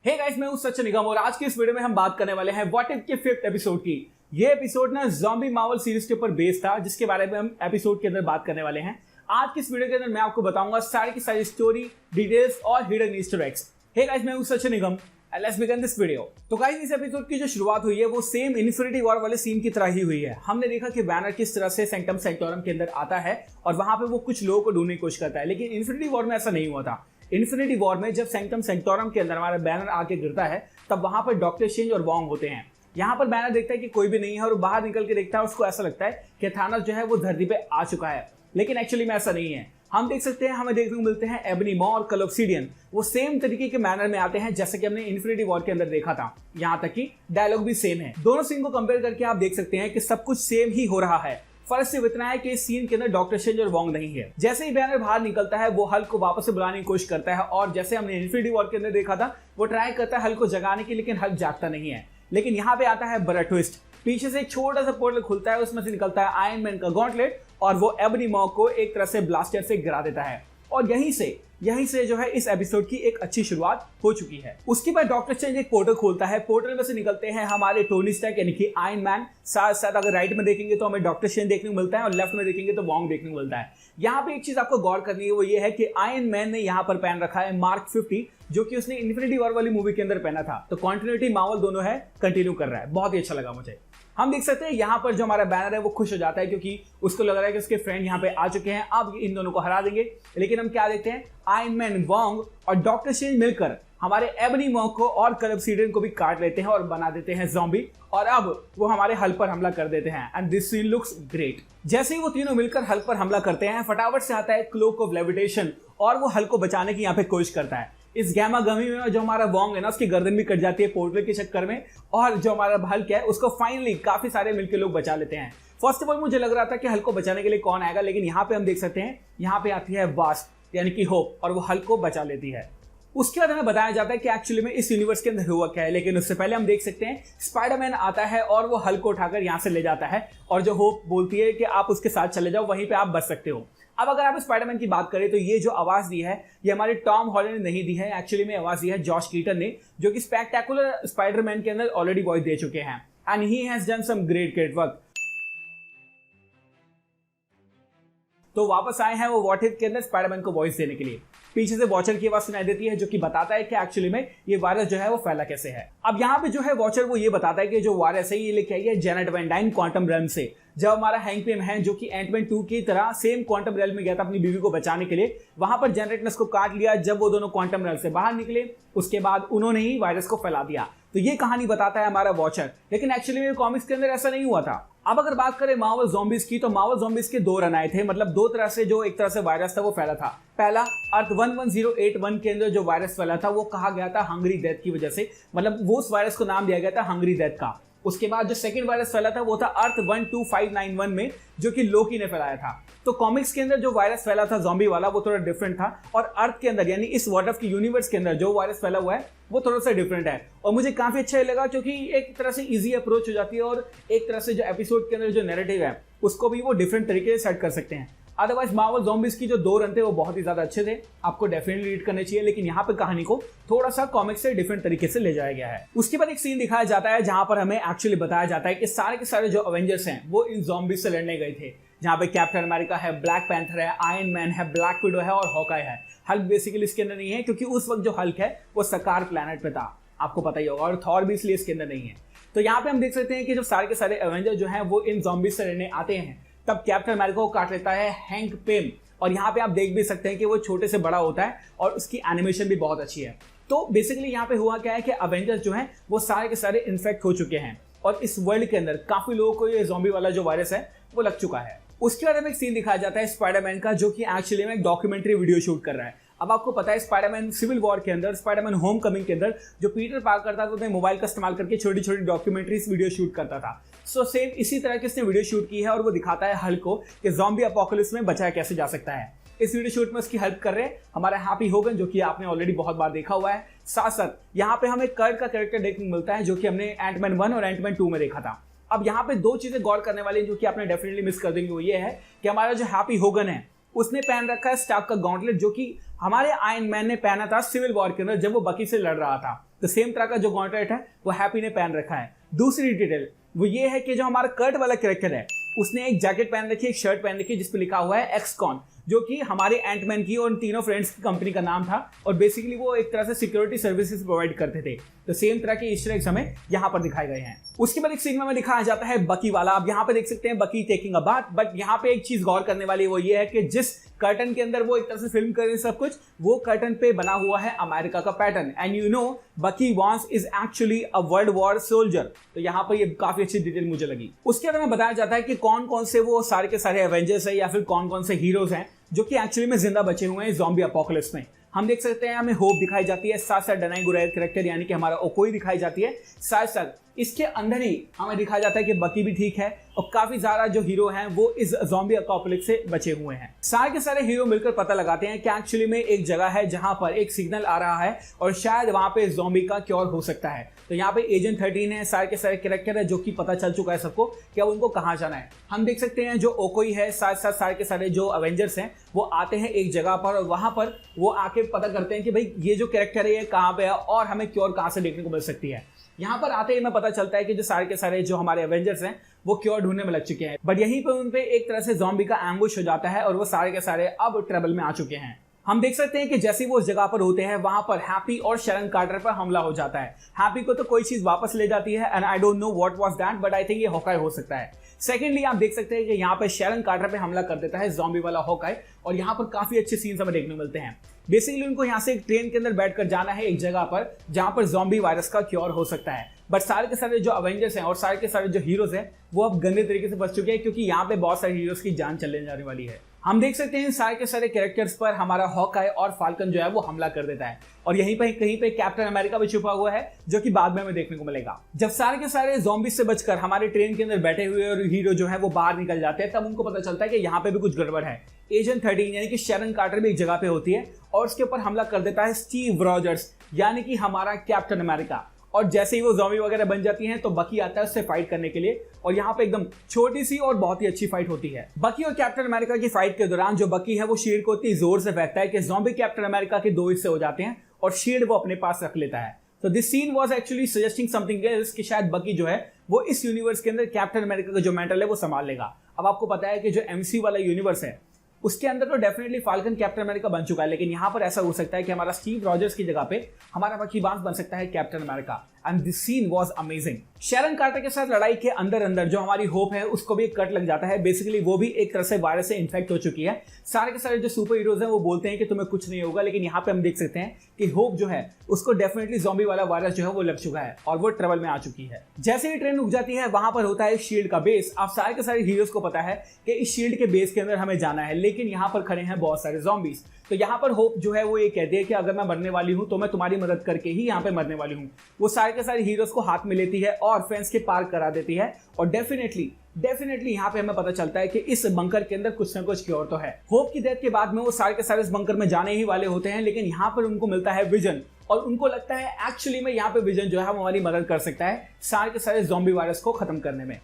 हे guys, मैं हूं सचिन निगम और आज की इस वीडियो में हम बात करने वाले हैं व्हाट इफ के 5th एपिसोड की। ये एपिसोड ना ज़ॉम्बी मार्वल सीरीज के ऊपर बेस्ड था, जिसके बारे में हम एपिसोड के अंदर बात करने वाले हैं। आज की इस वीडियो के अंदर मैं आपको बताऊंगा सारी की सारी स्टोरी, डिटेल्स और hidden Easter eggs. Hey guys, मैं हूं Sachin Nigam. Let's begin this video. तो गाइस, इस एपिसोड की जो शुरुआत हुई है वो सेम इन्फिनिटी वॉर वाले सीन की तरह ही हुई है। हमने देखा कि बैनर किस तरह से सैंक्टम सैंक्टोरम के अंदर आता है और वहां पे वो कुछ लोगों को ढूंढने की कोशिश करता है, लेकिन इन्फिनिटी वॉर में ऐसा नहीं हुआ था। इन्फिनिटी वॉर में जब सैंक्टम सैंक्टोरम के अंदर हमारा बैनर आके गिरता है तब वहां पर डॉक्टर स्ट्रेंज और वॉन्ग होते हैं। यहाँ पर बैनर देखता है कि कोई भी नहीं है और बाहर निकल के देखता है, उसको ऐसा लगता है कि थानोस जो है वो धरती पे आ चुका है, लेकिन एक्चुअली में ऐसा नहीं है। हम देख सकते हैं, हमें देखने को मिलते हैं एबनी मॉ और कल ऑब्सिडियन, वो सेम तरीके के मैनर में आते हैं जैसे कि हमने इन्फिनिटी वॉर के अंदर देखा था। यहाँ तक कि डायलॉग भी सेम है। दोनों सीन को कंपेयर करके आप देख सकते हैं कि सब कुछ सेम ही हो रहा है। फर्क सिर्फ इतना है कि इस सीन के अंदर डॉक्टर स्ट्रेंज और वॉन्ग नहीं है। जैसे ही बैनर बाहर निकलता है वो हल्क को वापस से बुलाने की कोशिश करता है और जैसे हमने इन्फिनिटी वॉर के अंदर देखा था वो ट्राई करता है हल्क को जगाने की, लेकिन हल्क जागता नहीं है। लेकिन यहाँ पे आता है बड़ा ट्विस्ट। पीछे से एक छोटा सा पोर्टल खुलता है, उसमें से निकलता है आयरन मैन का गॉन्टलेट और वो एबनी मॉ को एक तरह से ब्लास्टर से गिरा देता है। और यहीं से जो है इस एपिसोड की एक अच्छी शुरुआत हो चुकी है। उसके बाद डॉक्टर स्ट्रेंज एक पोर्टल खोलता है, पोर्टल में से निकलते हैं हमारे टोनी स्टार्क यानी कि आयरन मैन। साथ साथ अगर राइट में देखेंगे तो हमें डॉक्टर स्ट्रेंज देखने को मिलता है और लेफ्ट में देखेंगे तो वॉन्ग देखने को मिलता है। यहाँ पे एक चीज आपको गौर करनी है, वो ये है कि आयरन मैन ने यहाँ पर पहन रखा है मार्क 50, जो कि उसने इन्फिनिटी वॉर वाली मूवी के अंदर पहना था। तो कॉन्टिन्यूटी मार्वल दोनों है, कंटिन्यू कर रहा है। बहुत ही अच्छा लगा मुझे। हम देख सकते हैं यहाँ पर जो हमारा बैनर है वो खुश हो जाता है क्योंकि उसको लग रहा है कि उसके फ्रेंड यहाँ पे आ चुके हैं, अब इन दोनों को हरा देंगे। लेकिन हम क्या देखते हैं, आयरन मैन, वॉन्ग और डॉक्टर स्ट्रेंज मिलकर हमारे एबनी मॉ को और कल ऑब्सिडियन को भी काट लेते हैं और बना देते हैं ज़ॉम्बी, और अब वो हमारे हल्क पर हमला कर देते हैं। And this scene looks great. जैसे ही वो तीनों मिलकर हल्क पर हमला करते हैं, फटाफट से आता है क्लोक ऑफ लेविटेशन और वो हल्क को बचाने की यहाँ पे कोशिश करता है। इस गैमा गमी में जो हमारा वॉन्ग है ना, उसकी गर्दन भी कट जाती है पोर्टल के चक्कर में, और जो हमारा हल्क है उसको फाइनली काफी सारे मिलकर लोग बचा लेते हैं। फर्स्ट ऑफ ऑल मुझे लग रहा था कि हल्क को बचाने के लिए कौन आएगा, लेकिन यहाँ पे हम देख सकते हैं यहाँ पे आती है वास्प यानी कि होप, और वो हल्क को बचा लेती है। उसके बाद हमें बताया जाता है कि एक्चुअली में इस यूनिवर्स के अंदर हुआ क्या है, लेकिन उससे पहले हम देख सकते हैं स्पाइडरमैन आता है और वो हल्क को उठाकर यहाँ से ले जाता है, और जो होप बोलती है कि आप उसके साथ चले जाओ, वहीं पे आप बच सकते हो। अब अगर आप स्पाइडरमैन की बात करें तो ये जो आवाज दी है ये हमारे टॉम हॉलैंड ने नहीं दी है, एक्चुअली में आवाज दी है जॉश कीटन ने, जो कि स्पेक्टेकुलर स्पाइडरमैन के अंदर ऑलरेडी वॉइस दे चुके हैं। And he has done some great work. तो वापस आए हैं वो व्हाट इफ के अंदर स्पाइडरमैन को वॉइस देने के लिए। पीछे से वॉचर की आवाज सुनाई देती है जो कि बताता है कि एक्चुअली में ये वायरस जो है वो फैला कैसे है। अब यहाँ पे जो है वॉचर वो ये बताता है कि जो वायरस है ये लेके आई है Janet Van Dyne quantum realm से। जब हमारा हैंक पिम है जो कि एंटमैन 2 की तरह सेम क्वांटम रेल्म में गया था अपनी बीवी को बचाने के लिए, वहां पर जेनेट ने उसको काट लिया। जब वो दोनों क्वांटम रेल्म से बाहर निकले उसके बाद उन्होंने ही वायरस को फैला दिया। तो ये कहानी बताता है हमारा वॉचर, लेकिन एक्चुअली में कॉमिक्स के अंदर ऐसा नहीं हुआ था। अब अगर बात करें मार्वल ज़ॉम्बीज की, तो मार्वल ज़ॉम्बीज के 2 रन आए थे, मतलब 2 तरह से जो एक तरह से वायरस था वो फैला था। पहला अर्थ 11081 के अंदर जो वायरस फैला था वो कहा गया था हंग्री डेथ की वजह से, मतलब वो उस वायरस को नाम दिया गया था हंग्री डेथ का। उसके बाद जो सेकंड वायरस फैला था वो था अर्थ 12591 में, जो कि लोकी ने फैलाया था। तो कॉमिक्स के अंदर जो वायरस फैला था ज़ॉम्बी वाला वो थोड़ा डिफरेंट था, और अर्थ के अंदर यानी इस व्हाट इफ की यूनिवर्स के अंदर जो वायरस फैला हुआ है वो थोड़ा सा डिफरेंट है। और मुझे काफी अच्छा लगा क्योंकि एक तरह से इजी अप्रोच हो जाती है और एक तरह से जो एपिसोड के अंदर जो नैरेटिव है उसको भी वो डिफरेंट तरीके से सेट कर सकते हैं। अदरवाइज मार्वल ज़ॉम्बीज की जो 2 रन थे वो बहुत ही ज्यादा अच्छे थे, आपको डेफिनेटली रीड करने चाहिए, लेकिन यहाँ पे कहानी को थोड़ा सा कॉमिक से डिफरेंट तरीके से ले जाया गया है। उसके बाद एक सीन दिखाया जाता है जहां पर हमें एक्चुअली बताया जाता है कि सारे के सारे जो अवेंजर्स हैं वो इन ज़ॉम्बीज से लड़ने गए थे, जहां पे कैप्टन अमेरिका है, ब्लैक पैंथर है, आयरन मैन है, ब्लैक विडो है और हॉकाई है। हल्क बेसिकली इसके अंदर नहीं है क्योंकि उस वक्त जो हल्क है वो सकार प्लैनेट पे था, आपको पता ही होगा, और थॉर भी इसलिए इसके अंदर नहीं है। तो यहाँ पे हम देख सकते हैं कि जब सारे के सारे अवेंजर जो हैं वो इन ज़ॉम्बीज से लड़ने आते हैं तब कैप्टन अमेरिका को काट लेता है हैंक पिम, और यहाँ पे आप देख भी सकते हैं कि वो छोटे से बड़ा होता है और उसकी एनिमेशन भी बहुत अच्छी है। तो बेसिकली यहाँ पे हुआ क्या है कि अवेंजर्स जो हैं वो सारे के सारे इन्फेक्ट हो चुके हैं और इस वर्ल्ड के अंदर काफी लोगों को ये ज़ॉम्बी वाला जो वायरस है वो लग चुका है। उसके बाद हमें एक सीन दिखाया जाता है स्पाइडरमैन का, जो कि एक्चुअली में एक डॉक्यूमेंट्री वीडियो शूट कर रहा है। अब आपको पता है स्पाइडरमैन सिविल वॉर के अंदर, स्पाइडरमैन होम कमिंग के अंदर जो पीटर पार्कर था तो अपने मोबाइल का इस्तेमाल करके छोटी छोटी डॉक्यूमेंट्रीज वीडियो शूट करता था। सो सेम इसी तरह की इसने वीडियो शूट की है और वो दिखाता है हल्क को कि ज़ॉम्बी अपोकलिप्स में बचाया कैसे जा सकता है। इस वीडियो शूट में उसकी हेल्प कर रहे हैं हमारा हैप्पी होगन, जो कि आपने ऑलरेडी बहुत बार देखा हुआ है। साथ साथ यहाँ पे हमें कर्ट का कैरेक्टर देखने को मिलता है जो कि हमने एंटमैन 1 और एंटमैन 2 में देखा था। अब यहाँ पे 2 चीजें गौर करने वाली जो कि आपने डेफिनेटली मिस कर देंगे, वो ये है कि हमारा जो हैप्पी होगन है उसने पहन रखा है स्टार्क का गॉन्टलेट, जो कि हमारे आयरन मैन ने पहना था सिविल वॉर के अंदर जब वो बकी से लड़ रहा था। तो सेम तरह का जो गॉन्टलेट है वो हैप्पी ने पहन रखा है। दूसरी डिटेल वो ये है कि जो हमारा कर्ट वाला कैरेक्टर है उसने एक जैकेट पहन रखी है, एक शर्ट पहन रखी है जिस पे लिखा हुआ है एक्सकॉन, जो कि हमारे एंटमैन की और तीनों फ्रेंड्स की कंपनी का नाम था और बेसिकली वो एक तरह से सिक्योरिटी सर्विसेज प्रोवाइड करते थे। तो सेम तरह के ईस्टर एग्स हमें यहाँ पर दिखाए गए हैं। उसके बाद एक सीन में हमें दिखाया जाता है बकी वाला। अब यहाँ पे देख सकते हैं बकी टेकिंग अ बाथ, बट यहाँ पे एक चीज गौर करने वाली वो ये है कि जिस कर्टन के अंदर वो एक तरह से फिल्म कर रहे हैं सब कुछ, वो कर्टन पे बना हुआ है अमेरिका का पैटर्न। एंड यू नो बकी वांस is actually a world war soldier. तो यहाँ पर ये काफी अच्छी डिटेल मुझे लगी। उसके बाद हमें बताया जाता है कि कौन कौन से वो सारे के सारे एवेंजर्स है या फिर कौन कौन से हीरोज हैं जो कि एक्चुअली में जिंदा बचे हुए हैं ज़ॉम्बी अपोकलिप्स में। हम देख सकते हैं हमें होप दिखाई जाती है, साथ साथ डनाई गुराई कैरेक्टर यानी कि हमारा ओकोई दिखाई जाती है, साथ साथ इसके अंदर ही हमें दिखाया जाता है कि बकी भी ठीक है और काफी ज्यादा जो हीरो हैं वो इस ज़ॉम्बी अपोकलिप्स से बचे हुए हैं। सारे के सारे हीरो मिलकर पता लगाते हैं कि एक्चुअली में एक जगह है जहां पर एक सिग्नल आ रहा है और शायद वहां पे ज़ॉम्बी का क्योर हो सकता है। तो यहाँ पे एजेंट 13 है, सारे के सारे कैरेक्टर है जो कि पता चल चुका है सबको कि अब उनको कहाँ जाना है। हम देख सकते हैं जो ओकोई है, साथ साथ सारे के सारे जो अवेंजर्स हैं वो आते हैं एक जगह पर और वहां पर वो आके पता करते हैं कि भाई ये जो कैरेक्टर है ये कहाँ पे है और हमें क्योर कहाँ से देखने को मिल सकती है। यहाँ पर आते ही हमें पता चलता है कि जो सारे के सारे जो हमारे एवेंजर्स हैं वो क्योर ढूंढने में लग चुके हैं, बट यहीं पर उन पे एक तरह से ज़ॉम्बी का एम्बुश हो जाता है और वो सारे के सारे अब ट्रबल में आ चुके हैं। हम देख सकते हैं कि जैसे ही वो उस जगह पर होते हैं वहां पर हैप्पी और शैरन कार्टर पर हमला हो जाता है। हैप्पी को तो कोई चीज वापस ले जाती है and I don't know what was that, but I think ये हॉकाई हो सकता है। सेकेंडली आप देख सकते हैं कि यहाँ पर शैरन कार्टर पे हमला कर देता है ज़ॉम्बी वाला हॉकाई और यहाँ पर काफी अच्छे सीन्स हमें देखने को मिलते हैं। बेसिकली उनको यहाँ से एक ट्रेन के अंदर बैठकर जाना है एक जगह पर जहां पर ज़ॉम्बी वायरस का क्योर हो सकता है, बट सारे के सारे जो अवेंजर्स हैं और सारे के सारे जो हीरोज हैं वो अब गंदे तरीके से बच चुके हैं क्योंकि यहाँ पे बहुत सारे हीरोज की जान चलने जाने वाली है। हम देख सकते हैं सारे के सारे कैरेक्टर्स पर हमारा हॉकाई और फाल्कन जो है वो हमला कर देता है और यहीं पर कहीं पे कैप्टन अमेरिका भी छुपा हुआ है जो कि बाद में हमें देखने को मिलेगा। जब सारे के सारे ज़ॉम्बी से बचकर हमारे ट्रेन के अंदर बैठे हुए और हीरो जो है वो बाहर निकल जाते हैं तब उनको पता चलता है कि यहाँ पे भी कुछ गड़बड़ है। एजेंट 13 यानी कि शैरन कार्टर भी एक जगह पे होती है और उसके ऊपर हमला कर देता है स्टीव रॉजर्स यानी कि हमारा कैप्टन अमेरिका। और जैसे ही वो ज़ॉम्बी वगैरह बन जाती हैं तो बकी आता है उससे फाइट करने के लिए और यहाँ पे एकदम छोटी सी और बहुत ही अच्छी फाइट होती है। बकी और कैप्टन अमेरिका की फाइट के दौरान जो बकी है वो शील्ड को इतनी जोर से फेंकता है कि ज़ॉम्बी कैप्टन अमेरिका के दो हिस्से हो जाते हैं और शील्ड वो अपने पास रख लेता है। तो this scene was actually suggesting something else कि शायद बकी जो है वो इस यूनिवर्स के अंदर कैप्टन अमेरिका का जो मेंटल है वो संभाल लेगा। अब आपको पता है कि जो एमसी वाला यूनिवर्स है उसके अंदर तो डेफिनेटली फाल्कन कैप्टन अमेरिका बन चुका है, लेकिन यहाँ पर ऐसा हो सकता है कि हमारा स्टीव रॉजर्स की जगह पे हमारा बकी बांस बन सकता है Captain America. And this scene was amazing. Sharon Carter के साथ लड़ाई के अंदर अंदर जो हमारी होप है उसको भी एक कट लग जाता है। बेसिकली वो भी एक तरह से वायरस से इन्फेक्ट हो चुकी है। सारे के सारे जो सुपर हीरोज हैं वो बोलते हैं कि तुम्हें कुछ नहीं होगा, लेकिन यहाँ पे हम देख सकते हैं कि होप जो है उसको डेफिनेटली ज़ॉम्बी वाला वायरस जो है वो लग चुका है और वो ट्रबल में आ चुकी है। जैसे ही ट्रेन रुक जाती है वहां पर होता है शील्ड का बेस। आप सारे के सारे हीरोज को पता है कि इस शील्ड के बेस के अंदर हमें जाना है, लेकिन यहाँ पर खड़े हैं बहुत सारे ज़ॉम्बीज। तो यहाँ पर होप जो है वो ये कहती है कि अगर मैं मरने वाली हूँ तो मैं तुम्हारी मदद करके ही यहाँ पे मरने वाली हूँ। वो सारे के सारे हीरोज को हाथ में लेती है और फेंस के पार करा देती है और डेफिनेटली यहाँ पे हमें पता चलता है कि इस बंकर के अंदर कुछ ना कुछ क्योर तो है। होप की डेथ के बाद में वो सारे के सारे इस बंकर में जाने ही वाले होते हैं, लेकिन यहाँ पर उनको मिलता है विजन और उनको लगता है एक्चुअली में यहाँ पे विजन जो है हमारी मदद कर सकता है सारे के सारे ज़ॉम्बी वायरस को खत्म करने में।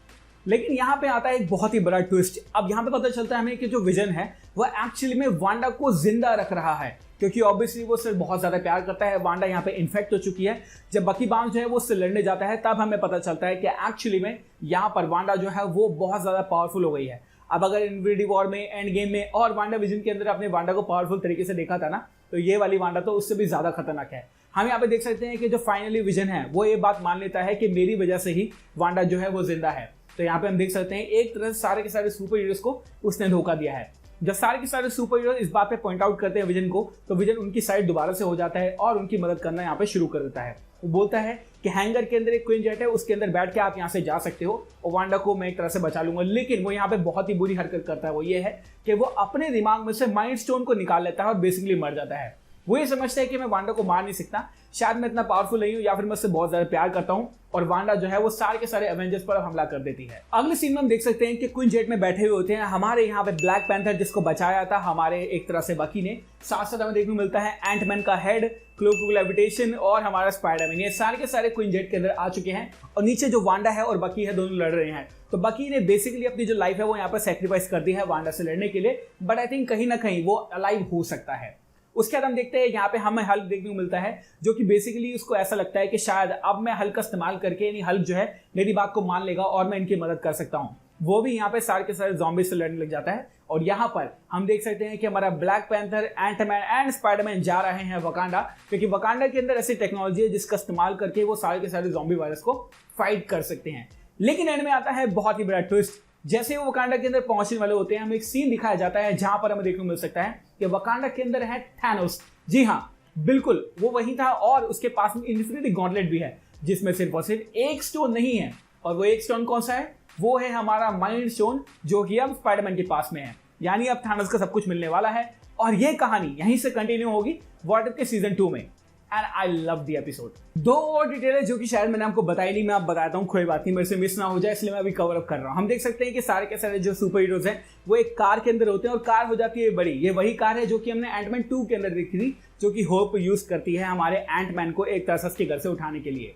लेकिन यहाँ पे आता है एक बहुत ही बड़ा ट्विस्ट। अब यहाँ पे पता चलता है हमें कि जो विजन है वो एक्चुअली में वांडा को जिंदा रख रहा है, क्योंकि ऑब्वियसली वो उससे बहुत ज्यादा प्यार करता है। वांडा यहाँ पे इन्फेक्ट हो चुकी है। जब बकी बांस जो है वो उससे लड़ने जाता है तब हमें पता चलता है कि एक्चुअली में यहाँ पर वांडा जो है वो बहुत ज्यादा पावरफुल हो गई है। अब अगर इन्फिनिटी वॉर में, एंड गेम में और वांडा विजन के अंदर अपने वांडा को पावरफुल तरीके से देखा था ना, तो ये वाली वांडा तो उससे भी ज्यादा खतरनाक है। हम यहाँ पे देख सकते हैं कि जो फाइनली विजन है वो ये बात मान लेता है कि मेरी वजह से ही वांडा जो है वो जिंदा है। तो यहाँ पे हम देख सकते हैं एक तरह से सारे के सारे सुपर हीरोज को उसने धोखा दिया है। जब सारे के सारे सुपर हीरो इस बात पे पॉइंट आउट करते हैं विजन को, तो विजन उनकी साइड दोबारा से हो जाता है और उनकी मदद करना यहाँ पे शुरू कर देता है। वो बोलता है कि हैंगर के अंदर एक क्वीन जेट है, उसके अंदर बैठ के आप यहाँ से जा सकते हो और वांडा को मैं एक तरह से बचा लूंगा। लेकिन वो यहाँ पे बहुत ही बुरी हरकत करता है। वो ये है कि वो अपने दिमाग में से माइंड स्टोन को निकाल लेता है और बेसिकली मर जाता है। वो ये समझता है कि मैं वांडा को मार नहीं सकता, शायद मैं इतना पावरफुल नहीं हूँ या फिर मैं उससे बहुत ज्यादा प्यार करता हूँ, और वांडा जो है वो सारे के सारे एवेंजर्स पर हमला कर देती है। अगले सीन में हम देख सकते हैं कि क्वीन जेट में बैठे हुए होते हैं हमारे यहाँ पे ब्लैक पैंथर, जिसको बचाया था हमारे एक तरह से बकी ने। साथ साथ हमें देखने को मिलता है एंटमैन का हेड, क्लोक ऑफ लेविटेशन और हमारा स्पाइडरमैन। ये सारे के सारे क्वीन जेट के अंदर आ चुके हैं और नीचे जो वांडा है और बकी है दोनों लड़ रहे हैं। तो बकी ने बेसिकली अपनी जो लाइफ है वो यहाँ पर सेक्रीफाइस कर दी है वांडा से लड़ने के लिए, बट आई थिंक कहीं ना कहीं वो अलाइव हो सकता है। उसके बाद हम देखते हैं यहाँ पे हमें हल्क देखने को मिलता है, जो कि बेसिकली उसको ऐसा लगता है कि शायद अब मैं हल्क का इस्तेमाल करके यानी हल्क जो है मेरी बात को मान लेगा और मैं इनकी मदद कर सकता हूँ। वो भी यहाँ पे सारे के सारे ज़ॉम्बी से लड़ने लग जाता है। और यहाँ पर हम देख सकते हैं कि हमारा Black Panther, Antman and Spiderman जा रहे हैं वकांडा, क्योंकि वकांडा के अंदर ऐसी टेक्नोलॉजी है जिसका इस्तेमाल करके वो सारे के सारे ज़ॉम्बी वायरस को फाइट कर सकते हैं। लेकिन एंड में आता है बहुत ही बड़ा ट्विस्ट। जैसे वो वकांडा के अंदर पहुंचने वाले होते हैं, हमें एक सीन दिखाया जाता है जहां पर हमें देखने को मिल सकता है कि वकांडा के अंदर है थैनोस। जी हाँ, बिल्कुल वो वही था, और उसके पास में इन्फिनिटी गॉन्टलेट भी है जिसमें सिर्फ और सिर्फ एक स्टोन नहीं है। और वो एक स्टोन कौन सा है? वो है हमारा माइंड स्टोन, जो कि अब स्पाइडरमैन के पास में है। यानी अब थानोस का सब कुछ मिलने वाला है और ये कहानी यहीं से कंटिन्यू होगी व्हाट इफ के सीजन 2 में। And I love the episode. 2 और डिटेल है जो कि शायद मैंने आपको बताई नहीं, मैं आप बताता हूँ, कोई बात नहीं, मेरे से मिस ना हो जाए, इसलिए मैं अभी कवर अप कर रहा हूँ। हम देख सकते हैं कि सारे के सारे जो सुपर हीरोज हैं वो एक कार के अंदर होते हैं और कार हो जाती है बड़ी। ये वही कार है जो कि हमने एंटमैन 2 के अंदर देखी थी, जो कि होप यूज करती है हमारे एंटमैन को एक तरह से उसके घर से उठाने के लिए।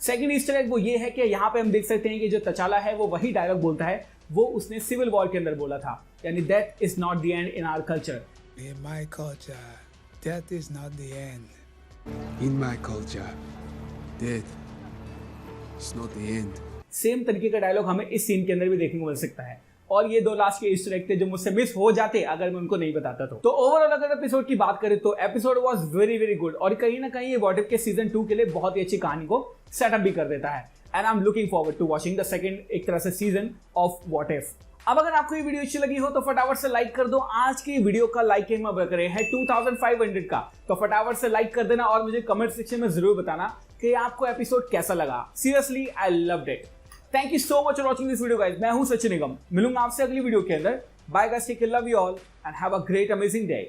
सेकंड ईस्टर एग वो ये है कि यहाँ पे हम देख सकते हैं कि जो तचाला है वो वही डायलॉग बोलता है वो उसने सिविल वॉर के अंदर बोला था, यानी death is not the end in our culture. In my culture, death is not the end. In my culture, death is not the end. Same तरीके का डायलॉग हमें इस सीन के अंदर भी देखने को मिल सकता है। और ये 2 लास्ट के ईस्टर एग थे जो मुझसे मिस हो जाते अगर मैं उनको नहीं बताता। तो ओवरऑल अगर एपिसोड की बात करें तो episode was very very good, और कहीं ना कहीं ये व्हाट इफ के सीजन 2 के लिए बहुत ही अच्छी कहानी को सेटअप भी कर देता है। And I am looking forward to watching the second एक तरह से सीजन ऑफ व्हाट इफ। अब अगर आपको ये वीडियो अच्छी लगी हो तो फटाफट से लाइक कर दो। आज की वीडियो का लाइकिंग में कर रहे हैं 2500 का, तो फटाफट से लाइक कर देना और मुझे कमेंट सेक्शन में जरूर बताना कि आपको एपिसोड कैसा लगा। Seriously I loved it. Thank you so much for watching this video guys. मैं हूं सचिन निगम, मिलूंगा आपसे अगली वीडियो के अंदर। Bye guys, take care, love you all and have a great amazing day.